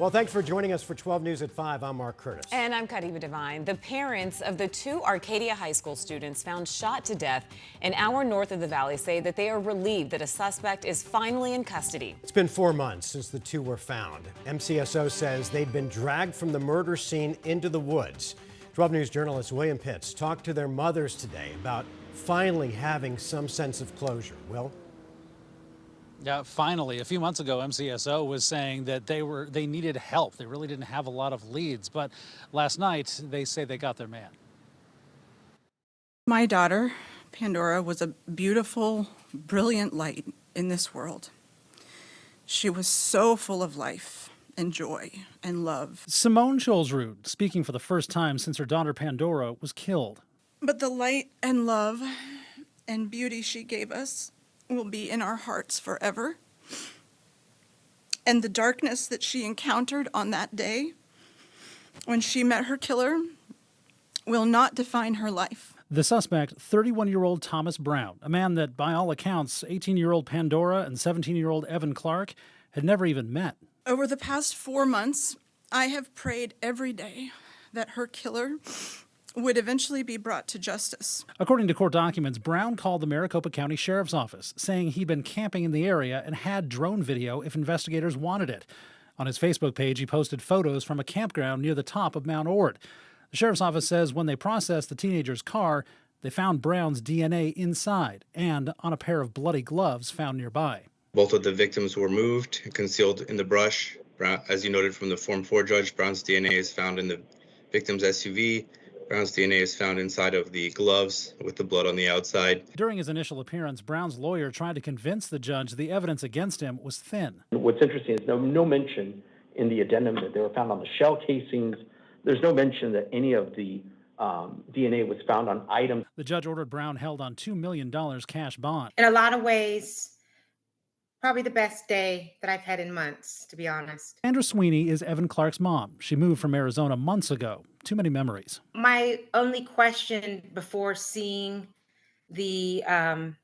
Well, thanks for joining us for 12 News at 5. I'm Mark Curtis. And I'm Kadiva Devine. The parents of the two Arcadia High School students found shot to death an hour north of the valley say that they are relieved that a suspect is finally in custody. It's been 4 months since the two were found. MCSO says they'd been dragged from the murder scene into the woods. 12 News journalist William Pitts talked to their mothers today about finally having some sense of closure. Will? Yeah, finally, a few months ago, MCSO was saying that they needed help. They really didn't have a lot of leads, but last night they say they got their man. My daughter, Pandora, was a beautiful, brilliant light in this world. She was so full of life and joy and love. Simone Scholzrud, speaking for the first time since her daughter Pandora was killed. But the light and love and beauty she gave us will be in our hearts forever. And the darkness that she encountered on that day when she met her killer will not define her life. The suspect, 31-year-old Thomas Brown, a man that, by all accounts, 18-year-old Pandora and 17-year-old Evan Clark had never even met. Over the past 4 months, I have prayed every day that her killer would eventually be brought to justice. According to court documents, Brown called the Maricopa County Sheriff's Office, saying he'd been camping in the area and had drone video if investigators wanted it. On his Facebook page, he posted photos from a campground near the top of Mount Ord. The Sheriff's Office says when they processed the teenager's car, they found Brown's DNA inside and on a pair of bloody gloves found nearby. Both of the victims were moved and concealed in the brush. As you noted from the Form 4 judge, Brown's DNA is found in the victim's SUV. Brown's DNA is found inside of the gloves with the blood on the outside. During his initial appearance, Brown's lawyer tried to convince the judge the evidence against him was thin. What's interesting is no mention in the addendum that they were found on the shell casings. There's no mention that any of the DNA was found on items. The judge ordered Brown held on $2 million cash bond. In a lot of ways, probably the best day that I've had in months, to be honest. Sandra Sweeney is Evan Clark's mom. She moved from Arizona months ago. Too many memories. My only question before seeing the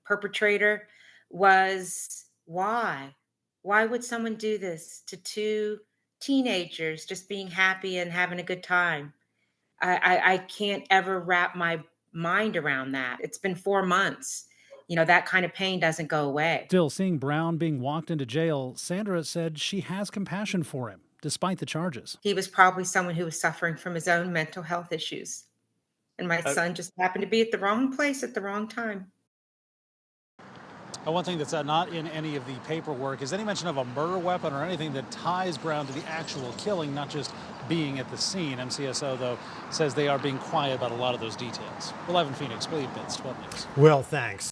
perpetrator was why? Why would someone do this to two teenagers just being happy and having a good time? I can't ever wrap my mind around that. It's been 4 months. You know, that kind of pain doesn't go away. Still, seeing Brown being walked into jail, Sandra said she has compassion for him, despite the charges. He was probably someone who was suffering from his own mental health issues. And my son just happened to be at the wrong place at the wrong time. One thing that's not in any of the paperwork is any mention of a murder weapon or anything that ties Brown to the actual killing, not just being at the scene. MCSO, though, says they are being quiet about a lot of those details. We'll live in Phoenix, William Pitts, 12 News. Well, thanks.